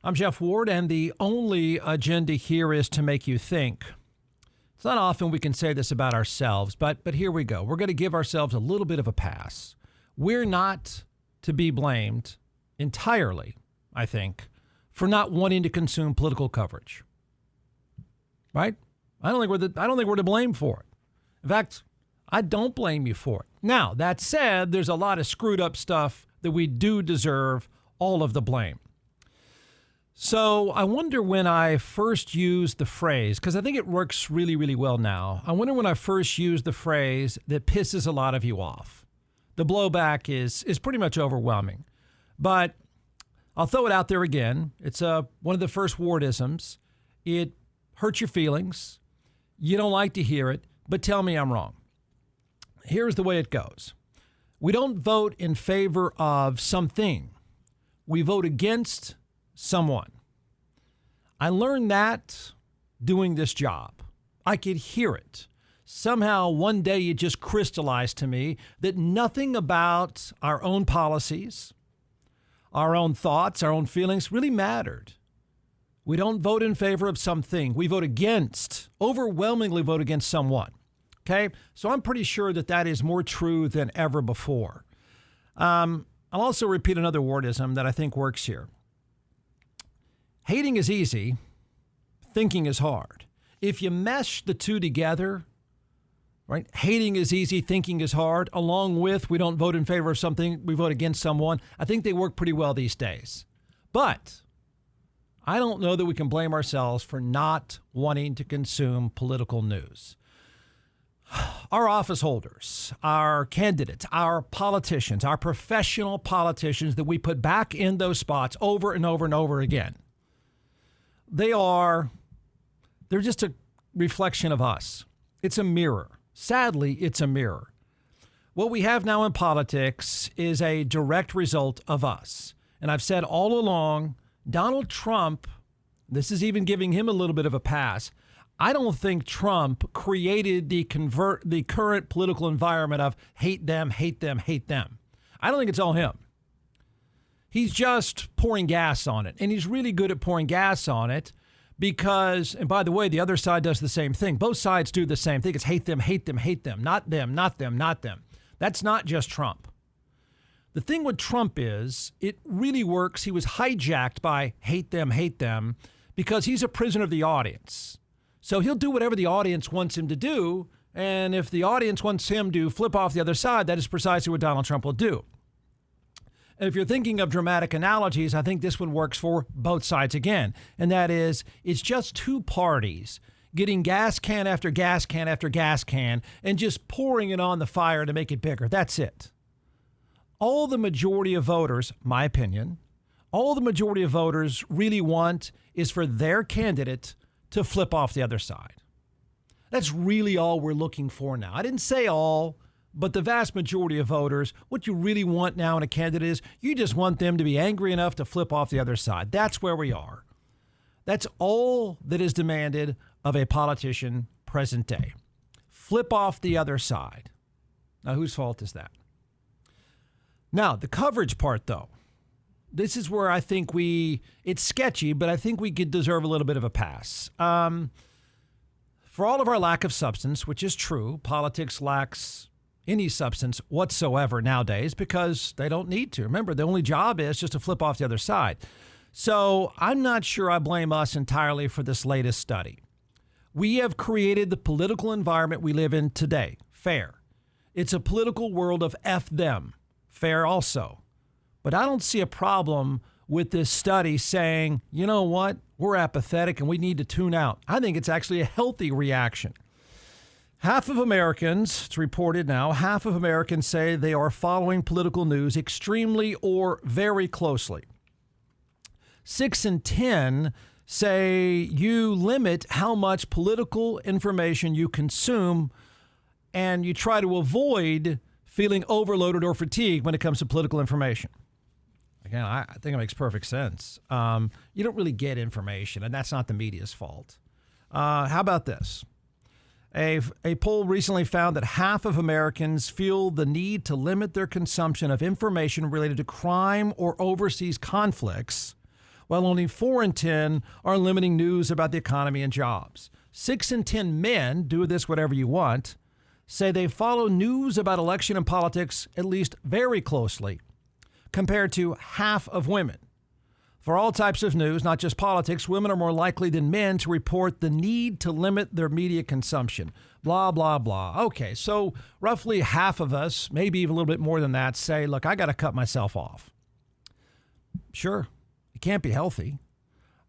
I'm Jeff Ward, and the only agenda here is to make you think. It's not often we can say this about ourselves, but here we go. We're going to give ourselves a little bit of a pass. We're not to be blamed entirely, I think, for not wanting to consume political coverage. Right? I don't think we're to blame for it. In fact, I don't blame you for it. Now, that said, there's a lot of screwed up stuff that we do deserve all of the blame. So I wonder when I first used the phrase, because I think it works really, really well now. I wonder when I first used the phrase that pisses a lot of you off. The blowback is pretty much overwhelming. But I'll throw it out there again. It's one of the first Wardisms. It hurts your feelings. You don't like to hear it, but tell me I'm wrong. Here's the way it goes. We don't vote in favor of something. We vote against someone. I learned that doing this job. I could hear it. Somehow one day it just crystallized to me that nothing about our own policies, our own thoughts, our own feelings really mattered. We don't vote in favor of something. We vote against, overwhelmingly vote against someone. Okay? So I'm pretty sure that is more true than ever before. I'll also repeat another Wardism that I think works here. Hating is easy. Thinking is hard. If you mesh the two together, right? Hating is easy. Thinking is hard. Along with we don't vote in favor of something, we vote against someone. I think they work pretty well these days. But I don't know that we can blame ourselves for not wanting to consume political news. Our office holders, our candidates, our politicians, our professional politicians that we put back in those spots over and over and over again. They're just a reflection of us. It's a mirror. Sadly, it's a mirror. What we have now in politics is a direct result of us. And I've said all along, Donald Trump, this is even giving him a little bit of a pass. I don't think Trump created the current political environment of hate them, hate them, hate them. I don't think it's all him. He's just pouring gas on it. And he's really good at pouring gas on it because, and by the way, the other side does the same thing. Both sides do the same thing. It's hate them, hate them, hate them. Not them, not them, not them. That's not just Trump. The thing with Trump is it really works. He was hijacked by hate them, because he's a prisoner of the audience. So he'll do whatever the audience wants him to do. And if the audience wants him to flip off the other side, that is precisely what Donald Trump will do. And if you're thinking of dramatic analogies, I think this one works for both sides again. And that is, it's just two parties getting gas can after gas can after gas can and just pouring it on the fire to make it bigger. That's it. All the majority of voters, my opinion, all the majority of voters really want is for their candidate to flip off the other side. That's really all we're looking for now. I didn't say all, but the vast majority of voters, what you really want now in a candidate is you just want them to be angry enough to flip off the other side. That's where we are. That's all that is demanded of a politician present day. Flip off the other side. Now, whose fault is that? Now, the coverage part, though. This is where I think it's sketchy, but I think we could deserve a little bit of a pass. For all of our lack of substance, which is true, politics lacks any substance whatsoever nowadays because they don't need to. Remember, the only job is just to flip off the other side. So I'm not sure I blame us entirely for this latest study. We have created the political environment we live in today. Fair. It's a political world of F them. Fair also. But I don't see a problem with this study saying, you know what, we're apathetic and we need to tune out. I think it's actually a healthy reaction. Half of Americans, it's reported now, half of Americans say they are following political news extremely or very closely. 6 in 10 say you limit how much political information you consume and you try to avoid feeling overloaded or fatigued when it comes to political information. Again, I think it makes perfect sense. You don't really get information, and that's not the media's fault. How about this? A poll recently found that half of Americans feel the need to limit their consumption of information related to crime or overseas conflicts, while only 4 in 10 are limiting news about the economy and jobs. 6 in 10 men, do this whatever you want, say they follow news about election and politics at least very closely, compared to half of women. For all types of news, not just politics, women are more likely than men to report the need to limit their media consumption. Blah, blah, blah. Okay, so roughly half of us, maybe even a little bit more than that, say, look, I got to cut myself off. Sure, it can't be healthy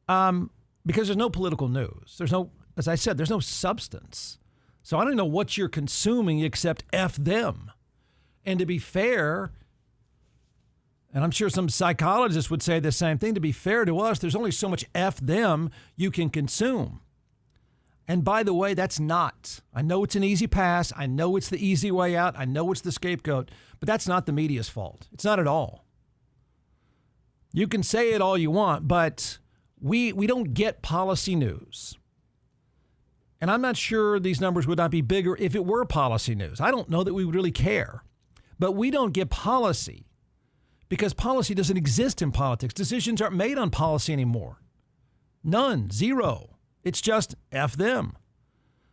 because there's no political news. There's no, as I said, there's no substance. So I don't know what you're consuming except F them. And to be fair, and I'm sure some psychologists would say the same thing, to be fair to us, there's only so much F them you can consume. And by the way, that's not. I know it's an easy pass. I know it's the easy way out. I know it's the scapegoat, but that's not the media's fault. It's not at all. You can say it all you want, but we don't get policy news. And I'm not sure these numbers would not be bigger if it were policy news. I don't know that we would really care. But we don't get policy because policy doesn't exist in politics. Decisions aren't made on policy anymore. None. Zero. It's just F them.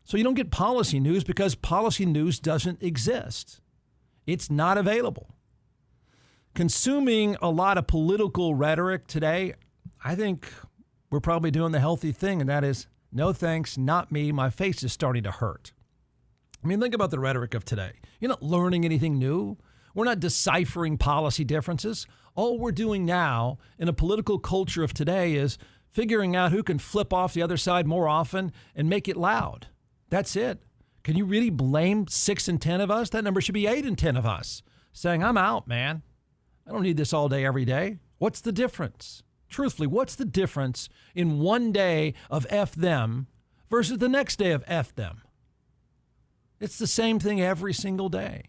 So you don't get policy news because policy news doesn't exist. It's not available. Consuming a lot of political rhetoric today, I think we're probably doing the healthy thing, and that is, no thanks, not me. My face is starting to hurt. I mean, think about the rhetoric of today. You're not learning anything new. We're not deciphering policy differences. All we're doing now in a political culture of today is figuring out who can flip off the other side more often and make it loud. That's it. Can you really blame 6 in 10 of us? That number should be 8 in 10 of us saying, I'm out, man. I don't need this all day, every day. What's the difference? Truthfully, what's the difference in one day of F them versus the next day of F them? It's the same thing every single day.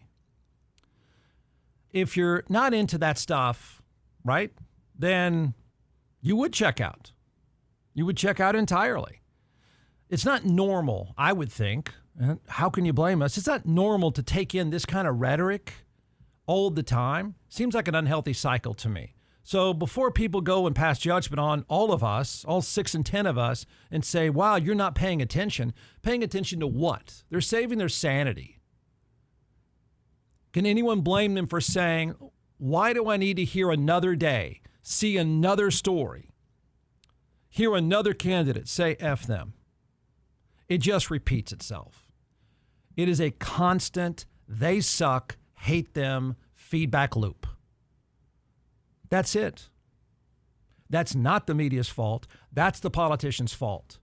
If you're not into that stuff, right, then you would check out. You would check out entirely. It's not normal, I would think. And how can you blame us? It's not normal to take in this kind of rhetoric all the time. Seems like an unhealthy cycle to me. So before people go and pass judgment on all of us, all 6 in 10 of us, and say, wow, you're not paying attention to what? They're saving their sanity. Can anyone blame them for saying, why do I need to hear another day, see another story, hear another candidate say F them? It just repeats itself. It is a constant, they suck, hate them, feedback loop. That's it. That's not the media's fault. That's the politicians' fault.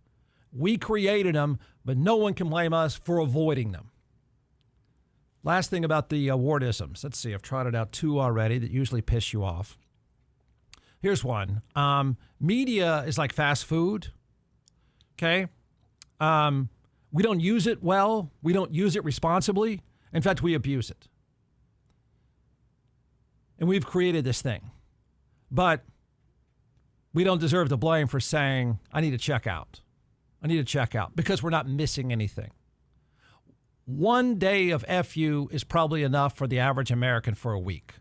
We created them, but no one can blame us for avoiding them. Last thing about the wordisms. Let's see, I've trotted out 2 already that usually piss you off. Here's one. Media is like fast food. Okay? We don't use it well. We don't use it responsibly. In fact, we abuse it. And we've created this thing. But we don't deserve the blame for saying, I need to check out. I need to check out because we're not missing anything. One day of FU is probably enough for the average American for a week.